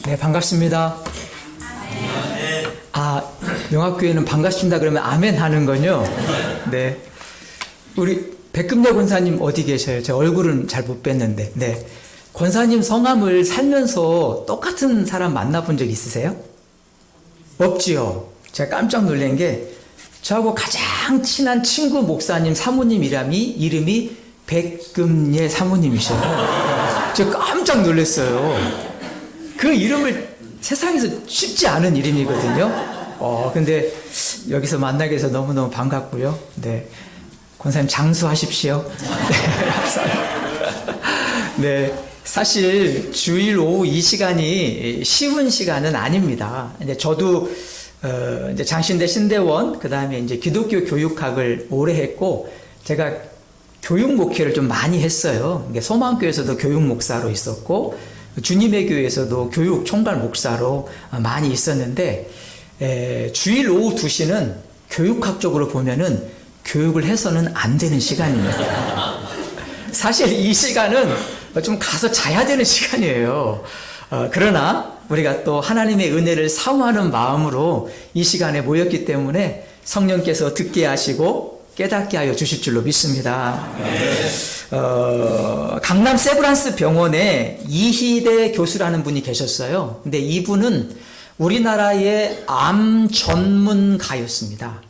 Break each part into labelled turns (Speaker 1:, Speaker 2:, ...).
Speaker 1: 네, 반갑습니다. 명학교에는 반갑습니다 그러면 아멘 하는군요. 네. 우리 백금래 권사님 어디 계셔요? 제 얼굴은 잘 못 뵀는데. 네. 권사님 성함을 살면서 똑같은 사람 만나본 적 있으세요? 없지요. 제가 깜짝 놀란 게 저하고 가장 친한 친구 목사님 사모님 이름이 백금예 사모님이셔요. 제가 깜짝 놀랐어요. 그 이름을 세상에서 쉽지 않은 이름이거든요. 근데 여기서 만나게 돼서 너무너무 반갑고요. 네. 권사님 장수하십시오. 네. 사실 주일 오후 이 시간이 쉬운 시간은 아닙니다. 이제 저도 이제 장신대 신대원 그다음에 이제 기독교 교육학을 오래 했고 제가 교육 목회를 좀 많이 했어요. 소망교회에서도 교육 목사로 있었고 주님의 교회에서도 교육 총괄 목사로 많이 있었는데 주일 오후 2시는 교육학적으로 보면은 교육을 해서는 안 되는 시간입니다. 사실 이 시간은 좀 가서 자야 되는 시간이에요. 그러나 우리가 또 하나님의 은혜를 사모하는 마음으로 이 시간에 모였기 때문에 성령께서 듣게 하시고 깨닫게 하여 주실 줄로 믿습니다. 강남 세브란스 병원에 이희대 교수라는 분이 계셨어요. 근데 이분은 우리나라의 암 전문가였습니다.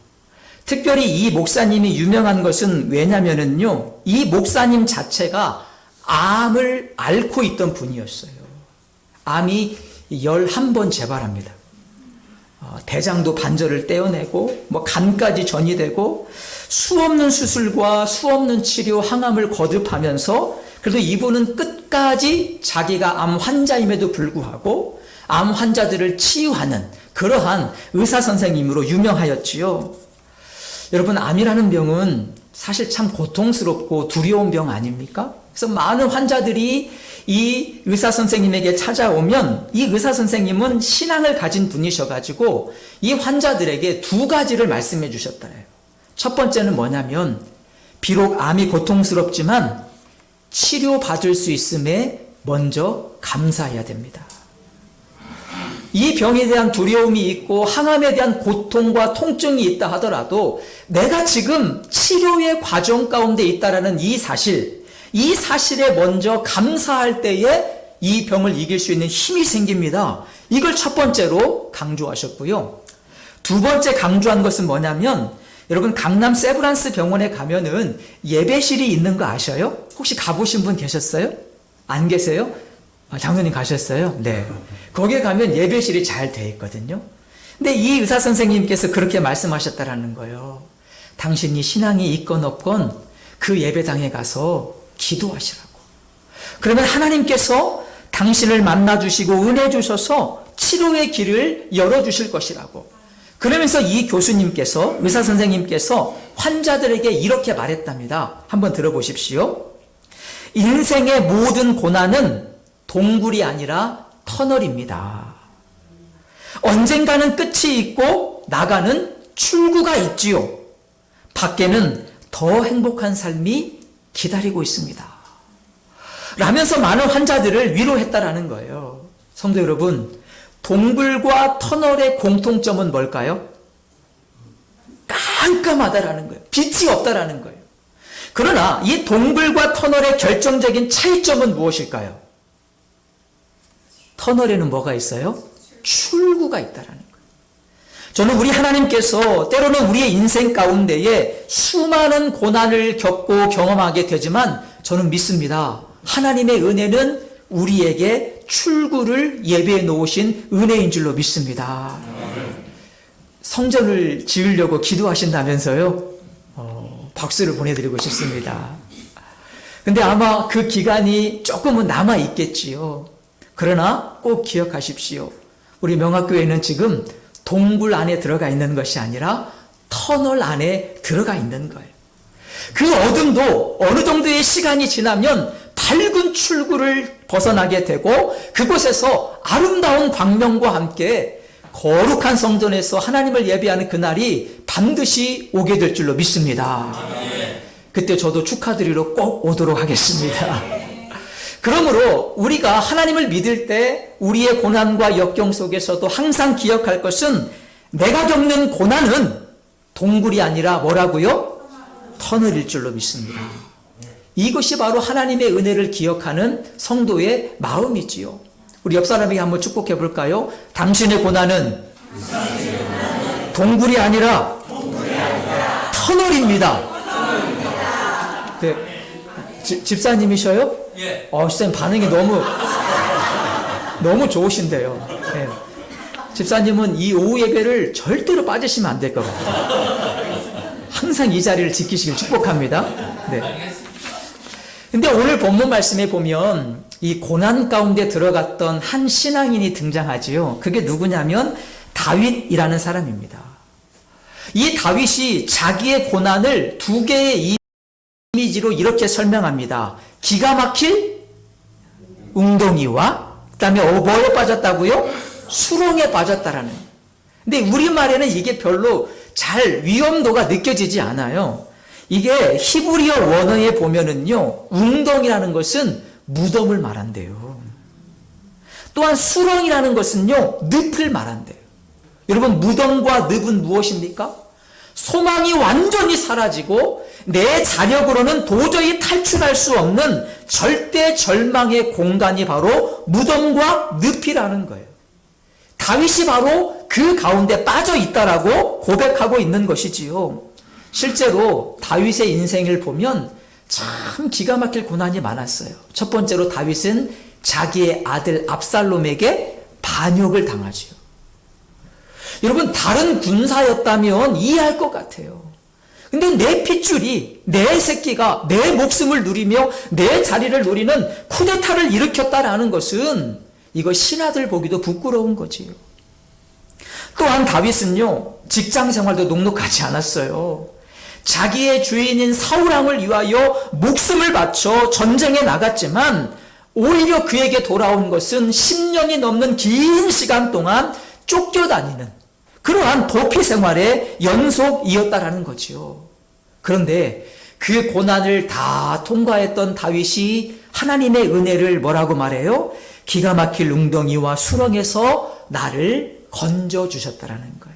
Speaker 1: 특별히 이 목사님이 유명한 것은 왜냐면은요, 이 목사님 자체가 암을 앓고 있던 분이었어요. 암이 11번 재발합니다. 대장도 반절을 떼어내고 간까지 전이 되고 수없는 수술과 수없는 치료 항암을 거듭하면서 그래도 이분은 끝까지 자기가 암 환자임에도 불구하고 암 환자들을 치유하는 그러한 의사 선생님으로 유명하였지요. 여러분, 암이라는 병은 사실 참 고통스럽고 두려운 병 아닙니까? 그래서 많은 환자들이 이 의사 선생님에게 찾아오면 이 의사 선생님은 신앙을 가진 분이셔가지고 이 환자들에게 2가지를 말씀해 주셨더래요. 첫 번째는 뭐냐면 비록 암이 고통스럽지만 치료받을 수 있음에 먼저 감사해야 됩니다. 이 병에 대한 두려움이 있고 항암에 대한 고통과 통증이 있다 하더라도 내가 지금 치료의 과정 가운데 있다라는 이 사실에 먼저 감사할 때에 이 병을 이길 수 있는 힘이 생깁니다. 이걸 첫 번째로 강조하셨고요. 2번째 강조한 것은 뭐냐면 여러분, 강남 세브란스 병원에 가면은 예배실이 있는 거 아셔요? 혹시 가보신 분 계셨어요? 안 계세요? 장로님 가셨어요? 네. 거기에 가면 예배실이 잘 돼 있거든요. 근데 이 의사 선생님께서 그렇게 말씀하셨다라는 거예요. 당신이 신앙이 있건 없건 그 예배당에 가서 기도하시라고. 그러면 하나님께서 당신을 만나주시고 은혜 주셔서 치료의 길을 열어주실 것이라고. 그러면서 이 교수님께서, 의사 선생님께서 환자들에게 이렇게 말했답니다. 한번 들어보십시오. 인생의 모든 고난은 동굴이 아니라 터널입니다. 언젠가는 끝이 있고 나가는 출구가 있지요. 밖에는 더 행복한 삶이 기다리고 있습니다. 라면서 많은 환자들을 위로했다라는 거예요. 성도 여러분, 동굴과 터널의 공통점은 뭘까요? 깜깜하다라는 거예요. 빛이 없다라는 거예요. 그러나 이 동굴과 터널의 결정적인 차이점은 무엇일까요? 터널에는 뭐가 있어요? 출구가 있다라는 거예요. 저는 우리 하나님께서 때로는 우리의 인생 가운데에 수많은 고난을 겪고 경험하게 되지만 저는 믿습니다. 하나님의 은혜는 우리에게 출구를 예배해 놓으신 은혜인 줄로 믿습니다. 성전을 지으려고 기도하신다면서요? 박수를 보내드리고 싶습니다. 근데 아마 그 기간이 조금은 남아 있겠지요. 그러나 꼭 기억하십시오. 우리 명학교회는 지금 동굴 안에 들어가 있는 것이 아니라 터널 안에 들어가 있는 거예요. 그 어둠도 어느 정도의 시간이 지나면 밝은 출구를 벗어나게 되고 그곳에서 아름다운 광명과 함께 거룩한 성전에서 하나님을 예배하는 그날이 반드시 오게 될 줄로 믿습니다. 그때 저도 축하드리러 꼭 오도록 하겠습니다. 그러므로 우리가 하나님을 믿을 때 우리의 고난과 역경 속에서도 항상 기억할 것은 내가 겪는 고난은 동굴이 아니라 뭐라고요? 터널일 줄로 믿습니다. 이것이 바로 하나님의 은혜를 기억하는 성도의 마음이지요. 우리 옆 사람에게 한번 축복해 볼까요? 당신의 고난은 동굴이 아니라 터널입니다. 네. 집사님이셔요?
Speaker 2: 예.
Speaker 1: 집사님 반응이 너무 좋으신데요. 네. 집사님은 이 오후 예배를 절대로 빠지시면 안 될 것 같아요. 항상 이 자리를 지키시길 축복합니다. 네. 근데 오늘 본문 말씀에 보면 이 고난 가운데 들어갔던 한 신앙인이 등장하지요. 그게 누구냐면 다윗이라는 사람입니다. 이 다윗이 자기의 고난을 두 개의 이미지로 이렇게 설명합니다. 기가 막힐 웅덩이와 그다음에 뭐에 빠졌다고요? 수렁에 빠졌다라는. 근데 우리말에는 이게 별로 잘 위험도가 느껴지지 않아요. 이게 히브리어 원어에 보면은요, 웅덩이라는 것은 무덤을 말한대요. 또한 수렁이라는 것은요, 늪을 말한대요. 여러분, 무덤과 늪은 무엇입니까? 소망이 완전히 사라지고 내 자력으로는 도저히 탈출할 수 없는 절대 절망의 공간이 바로 무덤과 늪이라는 거예요. 다윗이 바로 그 가운데 빠져 있다라고 고백하고 있는 것이지요. 실제로 다윗의 인생을 보면 참 기가 막힐 고난이 많았어요. 첫 번째로 다윗은 자기의 아들 압살롬에게 반역을 당하지요. 여러분, 다른 군사였다면 이해할 것 같아요. 근데 내 핏줄이, 내 새끼가 내 목숨을 누리며 내 자리를 노리는 쿠데타를 일으켰다라는 것은 이거 신하들 보기도 부끄러운 거지요. 또한 다윗은요, 직장 생활도 녹록하지 않았어요. 자기의 주인인 사울왕을 위하여 목숨을 바쳐 전쟁에 나갔지만 오히려 그에게 돌아온 것은 10년이 넘는 긴 시간 동안 쫓겨다니는 그러한 도피 생활의 연속이었다라는 거지요. 그런데 그 고난을 다 통과했던 다윗이 하나님의 은혜를 뭐라고 말해요? 기가 막힐 웅덩이와 수렁에서 나를 건져주셨다라는 거예요.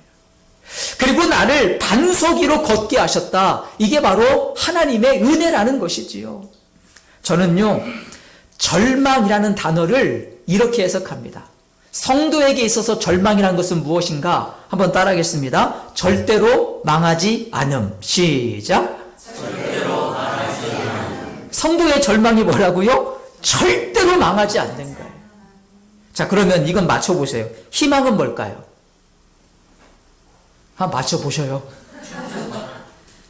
Speaker 1: 그리고 나를 반석 위로 걷게 하셨다. 이게 바로 하나님의 은혜라는 것이지요. 저는요, 절망이라는 단어를 이렇게 해석합니다. 성도에게 있어서 절망이라는 것은 무엇인가? 한번 따라하겠습니다. 절대로 망하지 않음. 시작.
Speaker 2: 절대로 망하지 않음.
Speaker 1: 성도의 절망이 뭐라고요? 절대로 망하지 않는 거예요. 자, 그러면 이건 맞춰보세요. 희망은 뭘까요? 한번 맞춰보셔요.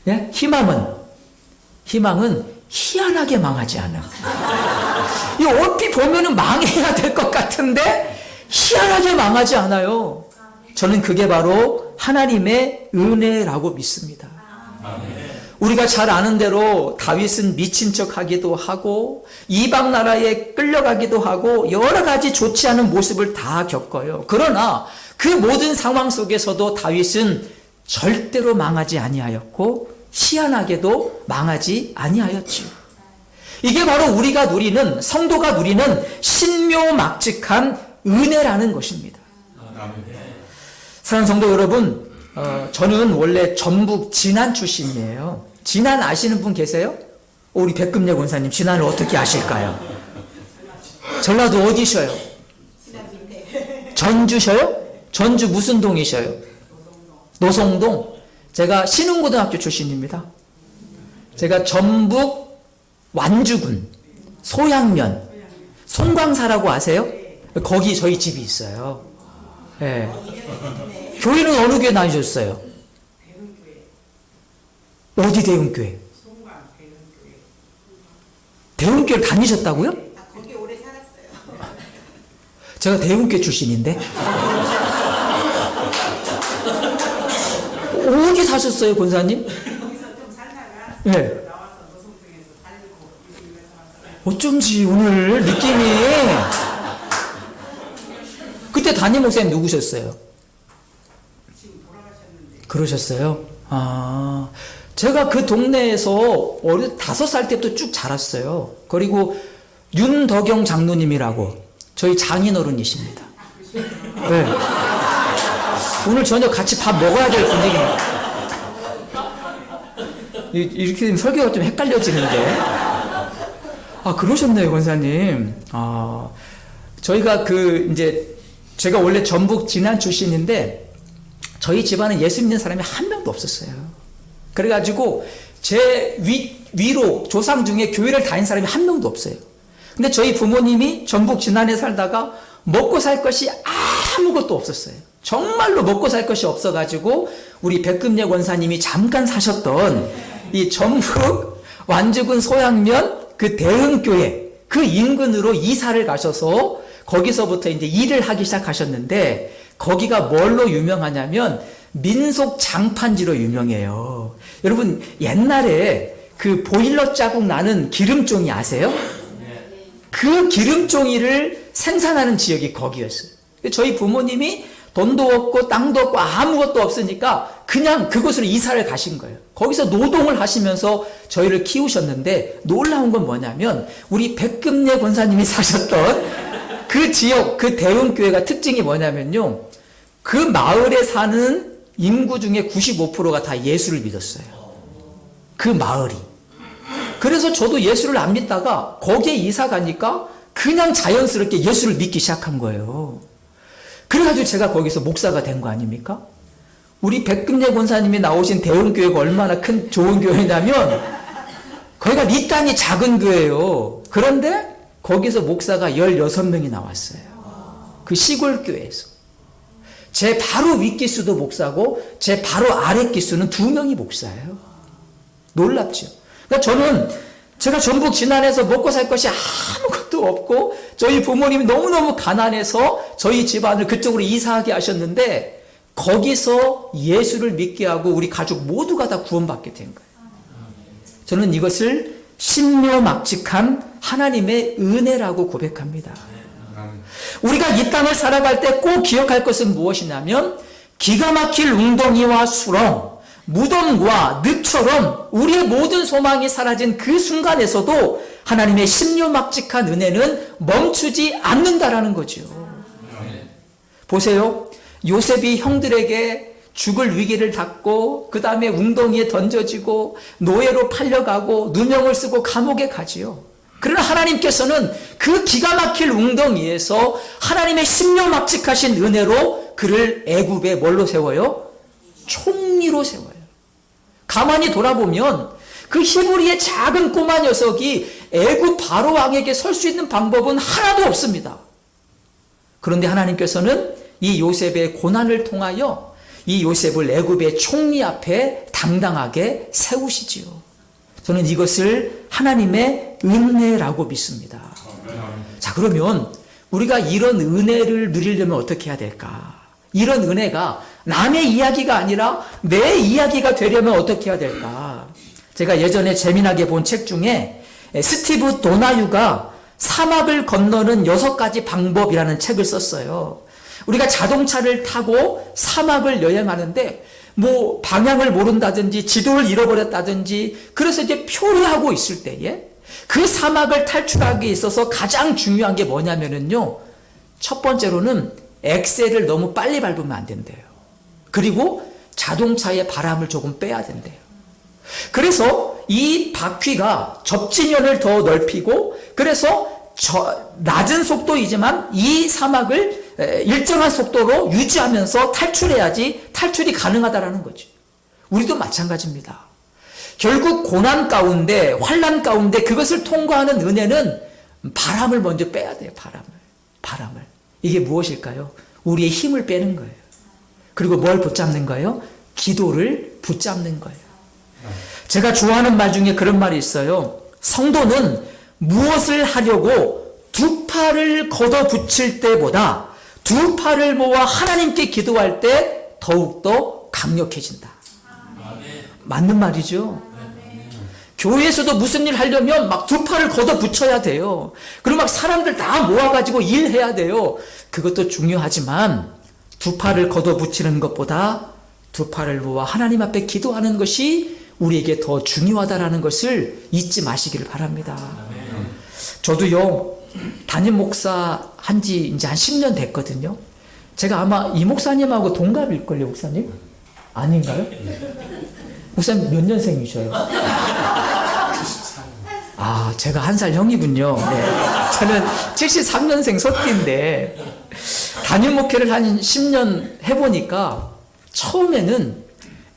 Speaker 1: 예? 희망은 희한하게 망하지 않아. 이 얼핏 보면은 망해야 될 것 같은데 희한하게 망하지 않아요. 저는 그게 바로 하나님의 은혜라고 믿습니다. 우리가 잘 아는 대로 다윗은 미친 척하기도 하고 이방 나라에 끌려가기도 하고 여러 가지 좋지 않은 모습을 다 겪어요. 그러나 그 모든 상황 속에서도 다윗은 절대로 망하지 아니하였고 희한하게도 망하지 아니하였지요. 이게 바로 우리가 누리는, 성도가 누리는 신묘막측한 은혜라는 것입니다. 사랑하는 성도 여러분, 저는 원래 전북 진안 출신이에요. 진안 아시는 분 계세요? 우리 백금래 권사님 진안을 어떻게 아실까요? 전라도 어디셔요? 전주셔요? 전주 무슨 동이셔요? 노송동. 제가 신흥고등학교 출신입니다. 제가 전북 완주군 소양면 송광사라고 아세요? 거기 저희 집이 있어요. 네. 교회는 어느 교회 다니셨어요? 어디 대흥교회? 대흥교회 다니셨다고요?
Speaker 3: 거기 오래 살았어요.
Speaker 1: 제가 대흥교회 출신인데. 어디 사셨어요, 권사님?
Speaker 3: 거기서 좀 살다가
Speaker 1: 네.
Speaker 3: 나와서 노송동에서 살고 이쪽에 살았어요.
Speaker 1: 어쩐지 오늘 느낌이. 그때 담임 목사님 누구셨어요?
Speaker 3: 지금 돌아가셨는데.
Speaker 1: 그러셨어요? 아, 제가 그 동네에서 5살 때부터 쭉 자랐어요. 그리고 윤덕영 장로님이라고 저희 장인어른이십니다. 네. 오늘 저녁 같이 밥 먹어야 될 분위기입니다. 이렇게 되면 설교가 좀 헷갈려지는데. 아, 그러셨네요, 권사님. 아, 저희가 이제 제가 원래 전북 진안 출신인데 저희 집안은 예수 믿는 사람이 한 명도 없었어요. 그래가지고 제 위로 조상 중에 교회를 다닌 사람이 한 명도 없어요. 근데 저희 부모님이 전북 진안에 살다가 먹고 살 것이 아무것도 없었어요. 정말로 먹고 살 것이 없어가지고 우리 백금예 권사님이 잠깐 사셨던 이 전북 완주군 소양면 그 대흥교회 그 인근으로 이사를 가셔서 거기서부터 이제 일을 하기 시작하셨는데 거기가 뭘로 유명하냐면 민속 장판지로 유명해요. 여러분 옛날에 그 보일러 자국 나는 기름종이 아세요? 그 기름종이를 생산하는 지역이 거기였어요. 저희 부모님이 돈도 없고 땅도 없고 아무것도 없으니까 그냥 그곳으로 이사를 가신 거예요. 거기서 노동을 하시면서 저희를 키우셨는데 놀라운 건 뭐냐면 우리 백금예 권사님이 사셨던 그 지역 그 대흥교회가 특징이 뭐냐면요. 그 마을에 사는 인구 중에 95%가 다 예수를 믿었어요. 그 마을이. 그래서 저도 예수를 안 믿다가 거기에 이사 가니까 그냥 자연스럽게 예수를 믿기 시작한 거예요. 그래가지고 제가 거기서 목사가 된 거 아닙니까? 우리 백금예 권사님이 나오신 대흥교회가 얼마나 큰 좋은 교회냐면 거기가 네 땅이 작은 교회예요. 그런데 거기서 목사가 16명이 나왔어요. 그 시골 교회에서. 제 바로 윗기수도 목사고 제 바로 아래 기수는 2명이 목사예요. 놀랍죠. 그러니까 저는 제가 전북 진안에서 먹고 살 것이 아무것도 없고 저희 부모님이 너무너무 가난해서 저희 집안을 그쪽으로 이사하게 하셨는데 거기서 예수를 믿게 하고 우리 가족 모두가 다 구원받게 된 거예요. 저는 이것을 신묘막직한 하나님의 은혜라고 고백합니다. 우리가 이 땅을 살아갈 때 꼭 기억할 것은 무엇이냐면 기가 막힐 웅덩이와 수렁, 무덤과 늪처럼 우리의 모든 소망이 사라진 그 순간에서도 하나님의 신묘막직한 은혜는 멈추지 않는다라는 거죠. 보세요. 요셉이 형들에게 죽을 위기를 닥고 그 다음에 웅덩이에 던져지고 노예로 팔려가고 누명을 쓰고 감옥에 가지요. 그러나 하나님께서는 그 기가 막힐 웅덩이에서 하나님의 신묘막직하신 은혜로 그를 애굽에 뭘로 세워요? 총리로 세워요. 가만히 돌아보면 그 히브리의 작은 꼬마 녀석이 애굽 바로 왕에게 설 수 있는 방법은 하나도 없습니다. 그런데 하나님께서는 이 요셉의 고난을 통하여 이 요셉을 애굽의 총리 앞에 당당하게 세우시지요. 저는 이것을 하나님의 은혜라고 믿습니다. 자, 그러면 우리가 이런 은혜를 누리려면 어떻게 해야 될까? 이런 은혜가 남의 이야기가 아니라 내 이야기가 되려면 어떻게 해야 될까? 제가 예전에 재미나게 본 책 중에 스티브 도나유가 사막을 건너는 6가지 방법이라는 책을 썼어요. 우리가 자동차를 타고 사막을 여행하는데 뭐 방향을 모른다든지 지도를 잃어버렸다든지 그래서 이제 표류하고 있을 때에 그 사막을 탈출하기 있어서 가장 중요한 게 뭐냐면은요. 첫 번째로는 엑셀을 너무 빨리 밟으면 안 된대요. 그리고 자동차의 바람을 조금 빼야 된대요. 그래서 이 바퀴가 접지면을 더 넓히고 그래서 낮은 속도이지만 이 사막을 일정한 속도로 유지하면서 탈출해야지 탈출이 가능하다라는 거죠. 우리도 마찬가지입니다. 결국 고난 가운데 환난 가운데 그것을 통과하는 은혜는 바람을 먼저 빼야 돼요. 바람을. 이게 무엇일까요? 우리의 힘을 빼는 거예요. 그리고 뭘 붙잡는 거예요? 기도를 붙잡는 거예요. 제가 좋아하는 말 중에 그런 말이 있어요. 성도는 무엇을 하려고 2팔을 걷어붙일 때보다 2팔을 모아 하나님께 기도할 때 더욱더 강력해진다. 맞는 말이죠. 교회에서도 무슨 일 하려면 막 2팔을 걷어붙여야 돼요. 그리고 막 사람들 다 모아가지고 일해야 돼요. 그것도 중요하지만 2팔을 걷어붙이는 것보다 2팔을 모아 하나님 앞에 기도하는 것이 우리에게 더 중요하다라는 것을 잊지 마시기를 바랍니다. 저도요, 담임 목사 한 지 이제 한 10년 됐거든요. 제가 아마 이 목사님하고 동갑일걸요, 목사님? 아닌가요? 목사님 몇 년생이셔요? 아, 제가 한 살 형이군요. 네. 저는 73년생 소띠인데, 담임 목회를 한 10년 해보니까, 처음에는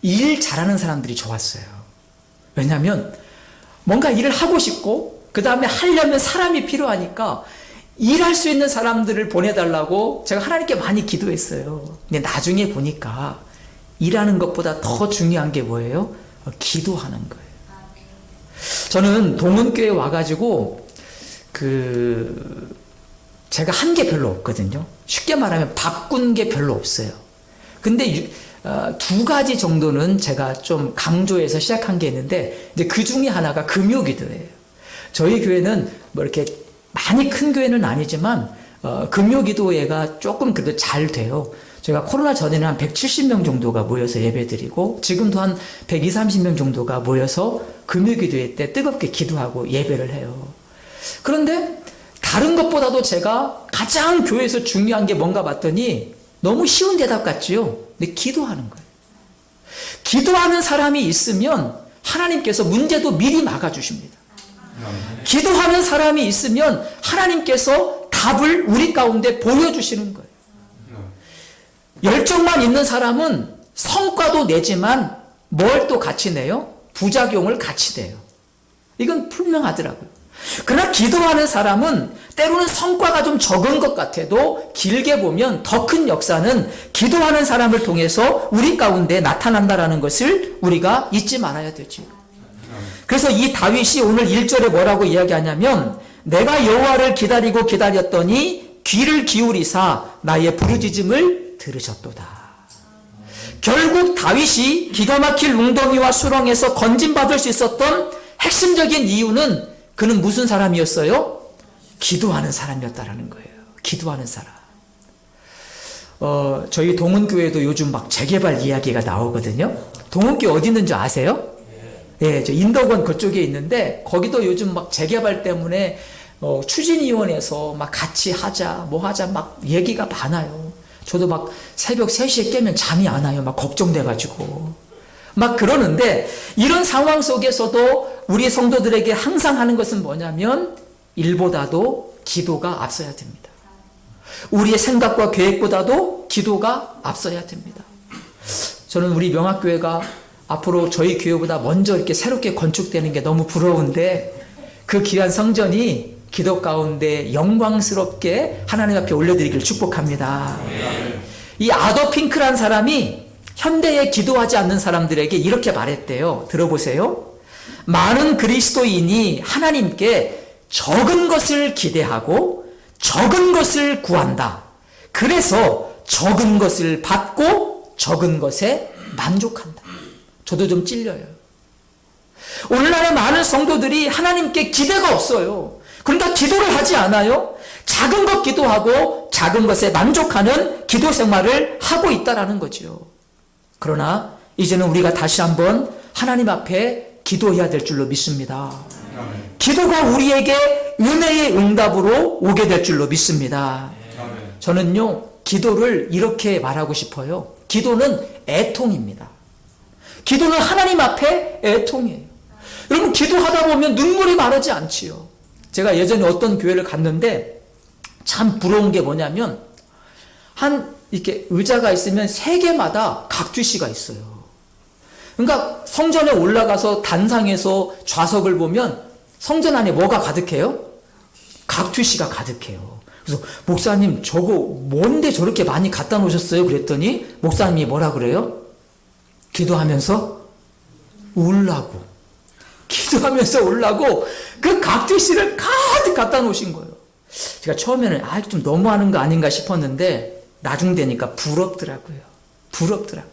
Speaker 1: 일 잘하는 사람들이 좋았어요. 왜냐하면, 뭔가 일을 하고 싶고, 그 다음에 하려면 사람이 필요하니까, 일할 수 있는 사람들을 보내달라고 제가 하나님께 많이 기도했어요. 근데 나중에 보니까, 일하는 것보다 더 중요한 게 뭐예요? 기도하는 거예요. 저는 동문교회 와가지고 제가 한 게 별로 없거든요. 쉽게 말하면 바꾼 게 별로 없어요. 근데 두 가지 정도는 제가 좀 강조해서 시작한 게 있는데, 이제 그 중에 하나가 금요기도예요. 저희 교회는 뭐 이렇게 많이 큰 교회는 아니지만 금요기도회가 조금 그래도 잘 돼요. 저희가 코로나 전에는 한 170명 정도가 모여서 예배드리고, 지금도 한 120, 30명 정도가 모여서 금요기도회 때 뜨겁게 기도하고 예배를 해요. 그런데 다른 것보다도 제가 가장 교회에서 중요한 게 뭔가 봤더니 너무 쉬운 대답 같지요? 근데 기도하는 거예요. 기도하는 사람이 있으면 하나님께서 문제도 미리 막아주십니다. 기도하는 사람이 있으면 하나님께서 답을 우리 가운데 보여주시는 거예요. 열정만 있는 사람은 성과도 내지만 뭘 또 같이 내요? 부작용을 같이 내요. 이건 분명하더라고요. 그러나 기도하는 사람은 때로는 성과가 좀 적은 것 같아도 길게 보면 더 큰 역사는 기도하는 사람을 통해서 우리 가운데 나타난다라는 것을 우리가 잊지 말아야 되죠. 그래서 이 다윗이 오늘 1절에 뭐라고 이야기하냐면, 내가 여호와를 기다리고 기다렸더니 귀를 기울이사 나의 부르짖음을 들으셨도다. 결국 다윗이 기가 막힐 웅덩이와 수렁에서 건진받을 수 있었던 핵심적인 이유는 그는 무슨 사람이었어요? 기도하는 사람이었다라는 거예요. 기도하는 사람. 저희 동은교회도 요즘 막 재개발 이야기가 나오거든요. 동은교회 어디 있는지 아세요? 네, 저 인덕원 그쪽에 있는데, 거기도 요즘 막 재개발 때문에 추진위원회에서 막 같이 하자, 뭐 하자 막 얘기가 많아요. 저도 막 새벽 3시에 깨면 잠이 안 와요. 막 걱정돼가지고. 막 그러는데, 이런 상황 속에서도 우리 성도들에게 항상 하는 것은 뭐냐면, 일보다도 기도가 앞서야 됩니다. 우리의 생각과 계획보다도 기도가 앞서야 됩니다. 저는 우리 명학교회가 앞으로 저희 교회보다 먼저 이렇게 새롭게 건축되는 게 너무 부러운데, 그 귀한 성전이 기도 가운데 영광스럽게 하나님 앞에 올려드리기를 축복합니다. 이 아더 핑크란 사람이 현대에 기도하지 않는 사람들에게 이렇게 말했대요. 들어보세요. 많은 그리스도인이 하나님께 적은 것을 기대하고 적은 것을 구한다. 그래서 적은 것을 받고 적은 것에 만족한다. 저도 좀 찔려요. 오늘날의 많은 성도들이 하나님께 기대가 없어요. 그러니까 기도를 하지 않아요. 작은 것 기도하고 작은 것에 만족하는 기도 생활을 하고 있다라는 거죠. 그러나 이제는 우리가 다시 한번 하나님 앞에 기도해야 될 줄로 믿습니다. 기도가 우리에게 은혜의 응답으로 오게 될 줄로 믿습니다. 저는요, 기도를 이렇게 말하고 싶어요. 기도는 애통입니다. 기도는 하나님 앞에 애통이에요. 여러분, 기도하다 보면 눈물이 마르지 않지요. 제가 예전에 어떤 교회를 갔는데 참 부러운 게 뭐냐면, 이렇게 의자가 있으면 3개마다 각투시가 있어요. 그러니까 성전에 올라가서 단상에서 좌석을 보면 성전 안에 뭐가 가득해요? 각투시가 가득해요. 그래서 목사님, 저거 뭔데 저렇게 많이 갖다 놓으셨어요? 그랬더니 목사님이 뭐라 그래요? 기도하면서 울라고. 기도하면서 울라고 그 각투시를 가득 갖다 놓으신 거예요. 제가 처음에는 좀 너무하는 거 아닌가 싶었는데 나중 되니까 부럽더라고요. 부럽더라고요.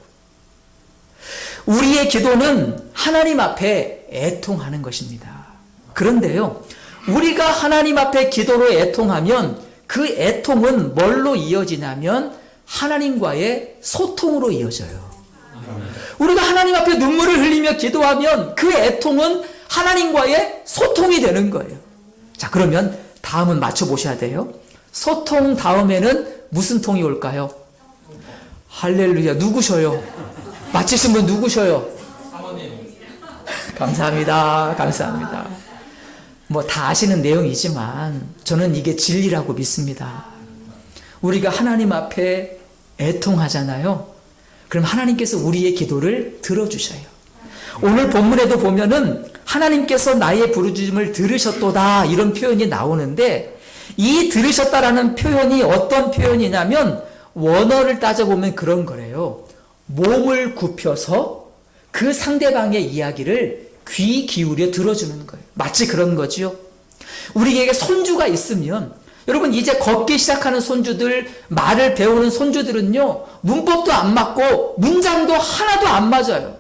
Speaker 1: 우리의 기도는 하나님 앞에 애통하는 것입니다. 그런데요, 우리가 하나님 앞에 기도로 애통하면 그 애통은 뭘로 이어지냐면 하나님과의 소통으로 이어져요. 우리가 하나님 앞에 눈물을 흘리며 기도하면 그 애통은 하나님과의 소통이 되는 거예요. 자, 그러면 다음은 맞춰보셔야 돼요. 소통 다음에는 무슨 통이 올까요? 할렐루야. 누구셔요? 맞히신 분 누구셔요? 감사합니다. 감사합니다. 뭐 다 아시는 내용이지만 저는 이게 진리라고 믿습니다. 우리가 하나님 앞에 애통하잖아요. 그럼 하나님께서 우리의 기도를 들어주셔요. 오늘 본문에도 보면은 하나님께서 나의 부르짖음을 들으셨도다 이런 표현이 나오는데, 이 들으셨다라는 표현이 어떤 표현이냐면 원어를 따져보면 그런 거래요. 몸을 굽혀서 그 상대방의 이야기를 귀 기울여 들어주는 거예요. 마치 그런 거지요. 우리에게 손주가 있으면, 여러분 이제 걷기 시작하는 손주들, 말을 배우는 손주들은요, 문법도 안 맞고 문장도 하나도 안 맞아요.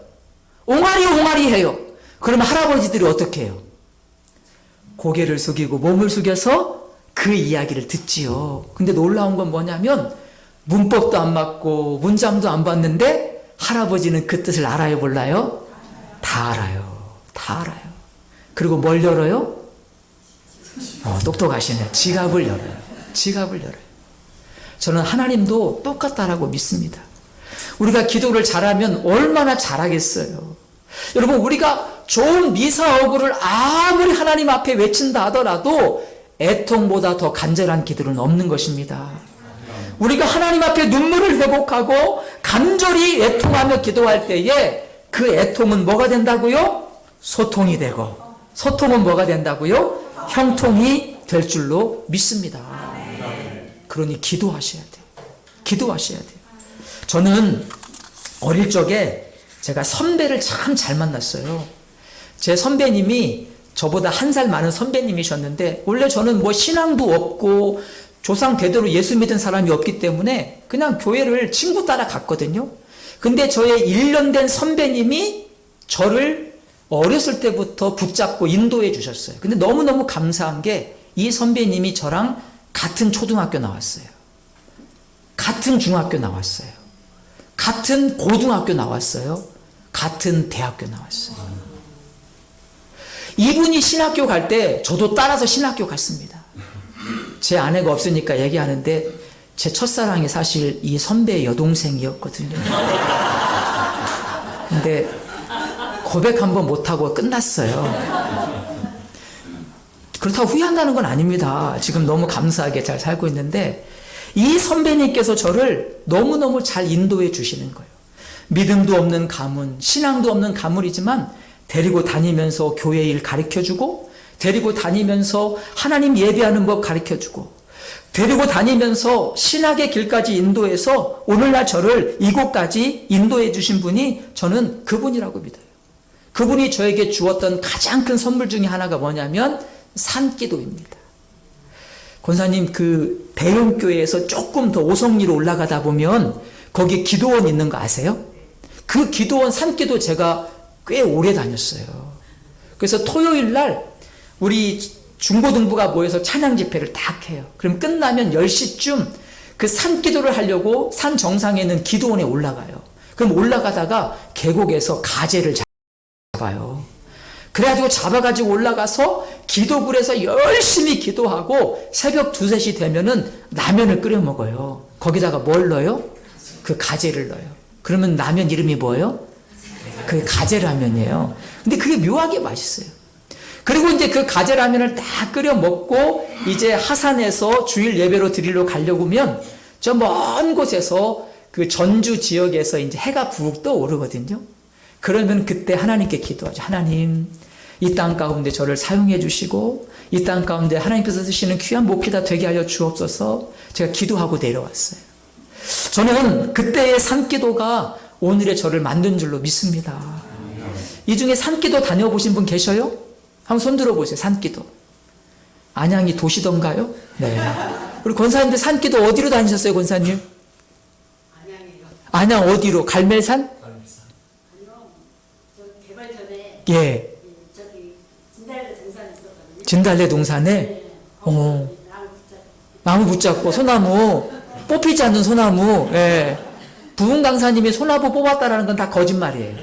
Speaker 1: 옹알이 해요. 그러면 할아버지들이 어떻게 해요? 고개를 숙이고 몸을 숙여서 그 이야기를 듣지요. 근데 놀라운 건 뭐냐면 문법도 안 맞고 문장도 안 봤는데 할아버지는 그 뜻을 알아요, 몰라요? 다 알아요. 다 알아요. 그리고 뭘 열어요? 똑똑하시네. 지갑을 열어요. 지갑을 열어요. 저는 하나님도 똑같다라고 믿습니다. 우리가 기도를 잘하면 얼마나 잘하겠어요. 여러분, 우리가 좋은 미사어구를 아무리 하나님 앞에 외친다 하더라도 애통보다 더 간절한 기도는 없는 것입니다. 우리가 하나님 앞에 눈물을 회복하고 간절히 애통하며 기도할 때에 그 애통은 뭐가 된다고요? 소통이 되고, 소통은 뭐가 된다고요? 형통이 될 줄로 믿습니다. 그러니 기도하셔야 돼요. 기도하셔야 돼요. 저는 어릴 적에 제가 선배를 참 잘 만났어요. 제 선배님이 저보다 한 살 많은 선배님이셨는데, 원래 저는 뭐 신앙도 없고 조상 대대로 예수 믿은 사람이 없기 때문에 그냥 교회를 친구 따라 갔거든요. 근데 저의 1년 된 선배님이 저를 어렸을 때부터 붙잡고 인도해 주셨어요. 근데 너무너무 감사한 게 이 선배님이 저랑 같은 초등학교 나왔어요. 같은 중학교 나왔어요. 같은 고등학교 나왔어요. 같은 대학교 나왔어요. 이분이 신학교 갈 때 저도 따라서 신학교 갔습니다. 제 아내가 없으니까 얘기하는데 제 첫사랑이 사실 이 선배의 여동생이었거든요. 근데 고백 한번 못하고 끝났어요. 그렇다고 후회한다는 건 아닙니다. 지금 너무 감사하게 잘 살고 있는데, 이 선배님께서 저를 너무너무 잘 인도해 주시는 거예요. 믿음도 없는 가문, 신앙도 없는 가문이지만 데리고 다니면서 교회 일 가르쳐주고, 데리고 다니면서 하나님 예배하는 법 가르쳐주고, 데리고 다니면서 신학의 길까지 인도해서 오늘날 저를 이곳까지 인도해 주신 분이, 저는 그분이라고 믿어요. 그분이 저에게 주었던 가장 큰 선물 중에 하나가 뭐냐면 산기도입니다. 권사님, 그 대형교회에서 조금 더 오성리로 올라가다 보면 거기 기도원 있는 거 아세요? 그 기도원 산기도 제가 꽤 오래 다녔어요. 그래서 토요일 날 우리 중고등부가 모여서 찬양 집회를 딱 해요. 그럼 끝나면 10시쯤 그 산기도를 하려고 산 정상에 있는 기도원에 올라가요. 그럼 올라가다가 계곡에서 가재를 잡아요. 그래가지고 잡아가지고 올라가서 기도굴에서 열심히 기도하고 새벽 2, 3시 되면은 라면을 끓여 먹어요. 거기다가 뭘 넣어요? 그 가재를 넣어요. 그러면 라면 이름이 뭐예요? 그 가재라면이에요. 근데 그게 묘하게 맛있어요. 그리고 이제 그 가재라면을 딱 끓여 먹고 이제 하산해서 주일 예배로 드리러 가려고 하면 저 먼 곳에서 그 전주 지역에서 이제 해가 푹 떠오르거든요. 그러면 그때 하나님께 기도하죠. 하나님, 이 땅 가운데 저를 사용해 주시고 이 땅 가운데 하나님께서 쓰시는 귀한 목회자 되게 하여 주옵소서. 제가 기도하고 내려왔어요. 저는 그때의 산기도가 오늘의 저를 만든 줄로 믿습니다. 이 중에 산기도 다녀보신 분 계셔요? 한번 손 들어보세요. 산기도. 안양이 도시던가요? 네. 우리 권사님들 산기도 어디로 다니셨어요, 권사님?
Speaker 3: 안양이요.
Speaker 1: 안양 어디로? 갈멜산?
Speaker 3: 아니요. 저 개발 전에
Speaker 1: 예.
Speaker 3: 저기 진달래 동산 있었거든요.
Speaker 1: 진달래 동산에?
Speaker 3: 네.
Speaker 1: 나무 붙잡고 소나무, 뽑히지 않는 소나무. 예. 부흥 강사님이 소나무 뽑았다라는 건 다 거짓말이에요.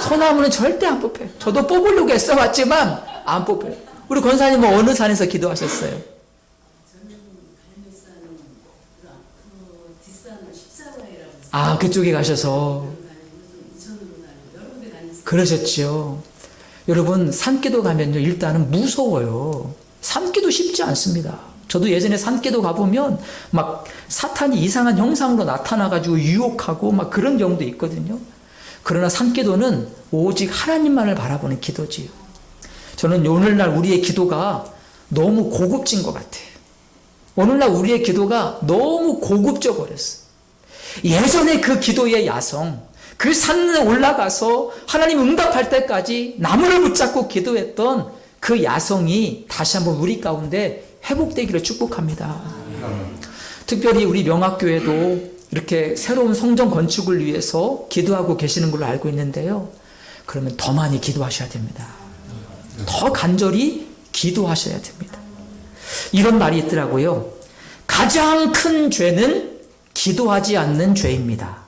Speaker 1: 소나무는 절대 안 뽑혀요. 저도 뽑으려고 애써봤지만 안 뽑혀요. 우리 권사님은 어느 산에서 기도하셨어요?
Speaker 2: 십자가이라고 해서
Speaker 1: 아, 그쪽에 가셔서
Speaker 2: 이천으로 다니고 여러 군데 다니세요.
Speaker 1: 그러셨죠. 여러분, 산기도 가면요, 일단은 무서워요. 산기도 쉽지 않습니다. 저도 예전에 산기도 가보면 막 사탄이 이상한 형상으로 나타나가지고 유혹하고 막 그런 경우도 있거든요. 그러나 산기도는 오직 하나님만을 바라보는 기도지요. 저는 오늘날 우리의 기도가 너무 고급진 것 같아요. 오늘날 우리의 기도가 너무 고급져 버렸어요. 예전에 그 기도의 야성, 그 산에 올라가서 하나님 응답할 때까지 나무를 붙잡고 기도했던 그 야성이 다시 한번 우리 가운데 회복되기를 축복합니다. 특별히 우리 명학교에도 이렇게 새로운 성전 건축을 위해서 기도하고 계시는 걸로 알고 있는데요. 그러면 더 많이 기도하셔야 됩니다. 더 간절히 기도하셔야 됩니다. 이런 말이 있더라고요. 가장 큰 죄는 기도하지 않는 죄입니다.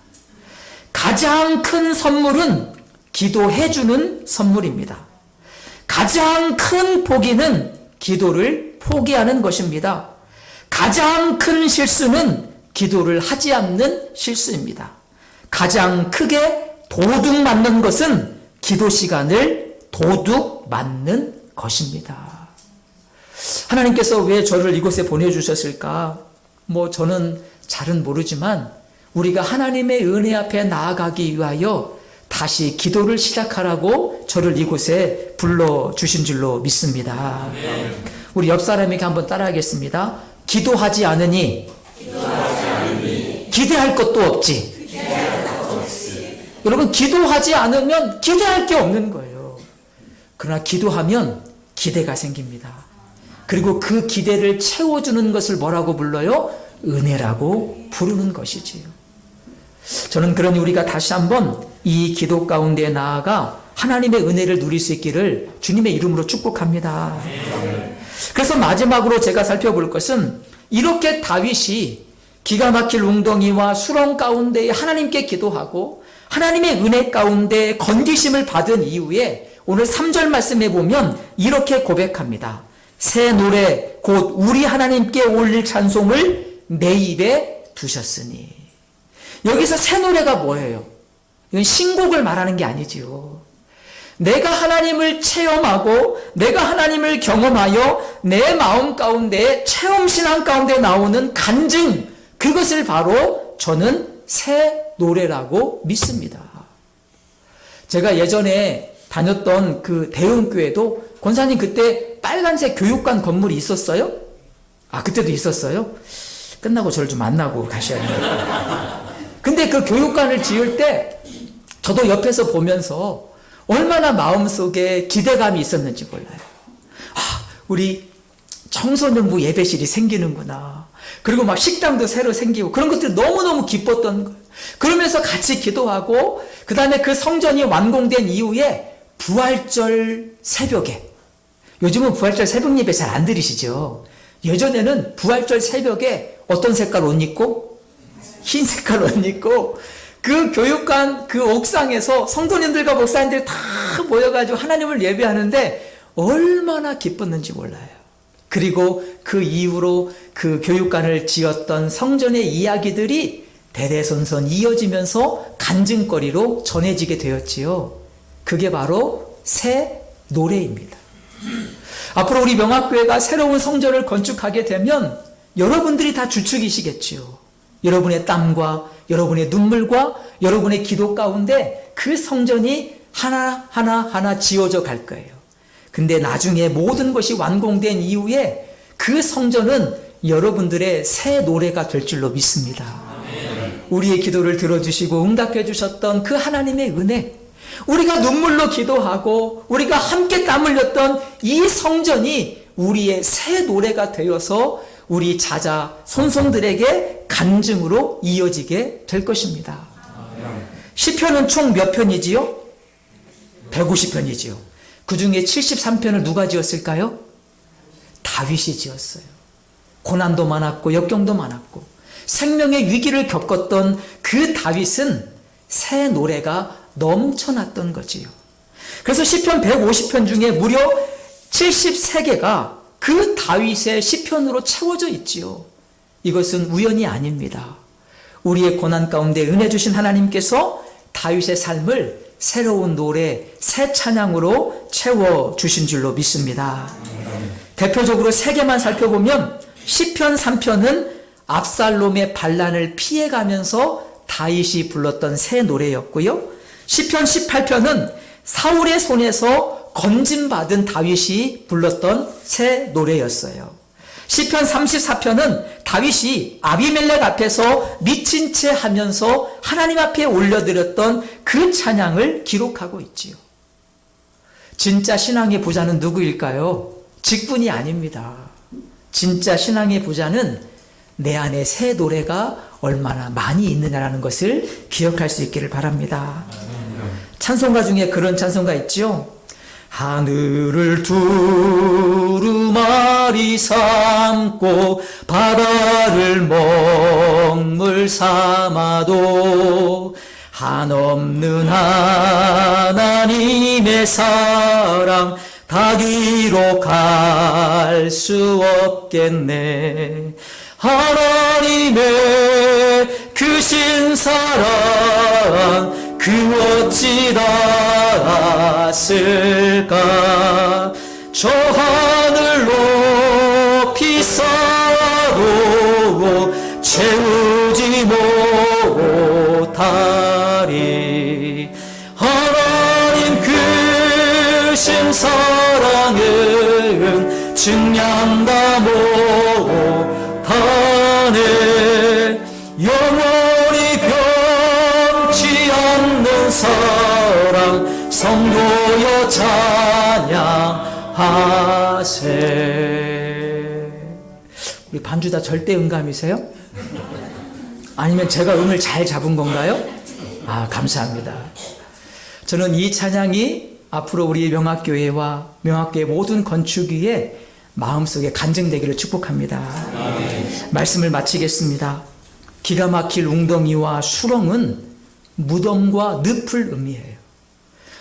Speaker 1: 가장 큰 선물은 기도해주는 선물입니다. 가장 큰 포기는 기도를 포기하는 것입니다. 가장 큰 실수는 기도를 하지 않는 실수입니다. 가장 크게 도둑 맞는 것은 기도 시간을 도둑 맞는 것입니다. 하나님께서 왜 저를 이곳에 보내주셨을까? 저는 잘은 모르지만 우리가 하나님의 은혜 앞에 나아가기 위하여 다시 기도를 시작하라고 저를 이곳에 불러주신 줄로 믿습니다. 우리 옆 사람에게 한번 따라하겠습니다. 기도하지 않으니 기대할 것도 없지. 여러분, 기도하지 않으면 기대할 게 없는 거예요. 그러나 기도하면 기대가 생깁니다. 그리고 그 기대를 채워주는 것을 뭐라고 불러요? 은혜라고 부르는 것이지요. 저는 그러니 우리가 다시 한번 이 기도 가운데 나아가 하나님의 은혜를 누릴 수 있기를 주님의 이름으로 축복합니다. 그래서 마지막으로 제가 살펴볼 것은 이렇게 다윗이 기가 막힐 웅덩이와 수렁 가운데 하나님께 기도하고 하나님의 은혜 가운데 건기심을 받은 이후에 오늘 3절 말씀에 보면 이렇게 고백합니다. 새 노래 곧 우리 하나님께 올릴 찬송을 내 입에 두셨으니. 여기서 새 노래가 뭐예요? 이건 신곡을 말하는 게 아니지요. 내가 하나님을 체험하고 내가 하나님을 경험하여 내 마음 가운데 체험신앙 가운데 나오는 간증, 그것을 바로 저는 새 노래라고 믿습니다. 제가 예전에 다녔던 그 대흥교회도 권사님 그때 빨간색 교육관 건물이 있었어요? 아, 그때도 있었어요? 끝나고 저를 좀 만나고 가셔야 돼요. 근데 그 교육관을 지을 때 저도 옆에서 보면서 얼마나 마음속에 기대감이 있었는지 몰라요. 아, 우리 청소년부 예배실이 생기는구나. 그리고 막 식당도 새로 생기고 그런 것들이 너무너무 기뻤던 거예요. 그러면서 같이 기도하고 그 다음에 그 성전이 완공된 이후에 부활절 새벽에, 요즘은 부활절 새벽 예배 잘 안 들으시죠? 예전에는 부활절 새벽에 어떤 색깔 옷 입고? 흰 색깔 옷 입고 그 교육관 그 옥상에서 성도님들과 목사님들이 다 모여가지고 하나님을 예배하는데 얼마나 기뻤는지 몰라요. 그리고 그 이후로 그 교육관을 지었던 성전의 이야기들이 대대손손 이어지면서 간증거리로 전해지게 되었지요. 그게 바로 새 노래입니다. 앞으로 우리 명학교회가 새로운 성전을 건축하게 되면 여러분들이 다 주축이시겠지요. 여러분의 땀과 여러분의 눈물과 여러분의 기도 가운데 그 성전이 하나 지어져 갈 거예요. 근데 나중에 모든 것이 완공된 이후에 그 성전은 여러분들의 새 노래가 될 줄로 믿습니다. 우리의 기도를 들어주시고 응답해 주셨던 그 하나님의 은혜, 우리가 눈물로 기도하고 우리가 함께 땀 흘렸던 이 성전이 우리의 새 노래가 되어서 우리 자자 손손들에게 간증으로 이어지게 될 것입니다. 시편은 총 몇 편이지요? 150편이지요. 그 중에 73편을 누가 지었을까요? 다윗이 지었어요. 고난도 많았고 역경도 많았고 생명의 위기를 겪었던 그 다윗은 새 노래가 넘쳐났던 거지요. 그래서 시편 150편 중에 무려 73개가 그 다윗의 시편으로 채워져 있지요. 이것은 우연이 아닙니다. 우리의 고난 가운데 은혜 주신 하나님께서 다윗의 삶을 새로운 노래, 새 찬양으로 채워주신 줄로 믿습니다. 대표적으로 세 개만 살펴보면 시편 3편은 압살롬의 반란을 피해가면서 다윗이 불렀던 새 노래였고요. 시편 18편은 사울의 손에서 건짐받은 다윗이 불렀던 새 노래였어요. 시편 34편은 다윗이 아비멜렉 앞에서 미친 채 하면서 하나님 앞에 올려드렸던 그 찬양을 기록하고 있지요. 진짜 신앙의 부자는 누구일까요? 직분이 아닙니다. 진짜 신앙의 부자는 내 안에 새 노래가 얼마나 많이 있느냐라는 것을 기억할 수 있기를 바랍니다. 찬송가 중에 그런 찬송가 있죠. 하늘을 두루마리 삼고 바다를 먹물 삼아도 한없는 하나님의 사랑 다 기록할 수 없겠네. 하나님의 크신 사랑 그 어찌 닿았을까. 저 하늘 높이 쌓아도 채우지 못하리. 하나님 크신 사랑은 증량 다 못하네. 영원히 변치 않는 사랑 성도여 찬양하세. 우리 반주 다 절대 음감이세요? 아니면 제가 음을 잘 잡은 건가요? 감사합니다. 저는 이 찬양이 앞으로 우리 명학교회와 명학교회 모든 건축위에 마음속에 간증되기를 축복합니다. 말씀을 마치겠습니다. 기가 막힐 웅덩이와 수렁은 무덤과 늪을 의미해요.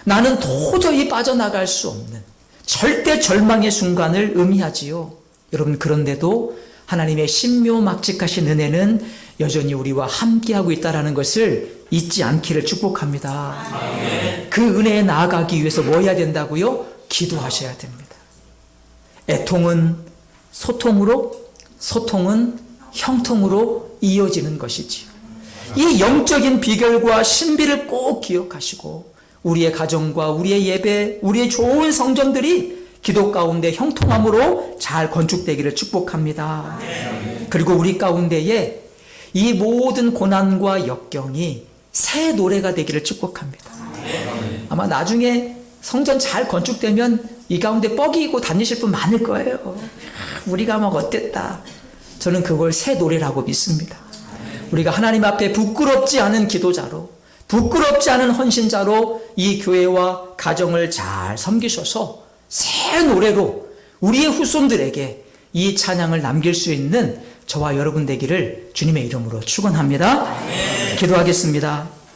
Speaker 1: 나는 도저히 빠져나갈 수 없는 절대 절망의 순간을 의미하지요. 여러분, 그런데도 하나님의 신묘막직하신 은혜는 여전히 우리와 함께하고 있다는 것을 잊지 않기를 축복합니다. 그 은혜에 나아가기 위해서 뭐 해야 된다고요? 기도하셔야 됩니다. 애통은 소통으로, 소통은 형통으로 이어지는 것이지요. 이 영적인 비결과 신비를 꼭 기억하시고 우리의 가정과 우리의 예배, 우리의 좋은 성전들이 기도 가운데 형통함으로 잘 건축되기를 축복합니다. 그리고 우리 가운데에 이 모든 고난과 역경이 새 노래가 되기를 축복합니다. 아마 나중에 성전 잘 건축되면 이 가운데 뻐기 입고 다니실 분 많을 거예요. 우리가 막 어땠다. 저는 그걸 새 노래라고 믿습니다. 우리가 하나님 앞에 부끄럽지 않은 기도자로, 부끄럽지 않은 헌신자로 이 교회와 가정을 잘 섬기셔서 새 노래로 우리의 후손들에게 이 찬양을 남길 수 있는 저와 여러분 되기를 주님의 이름으로 축원합니다. 기도하겠습니다.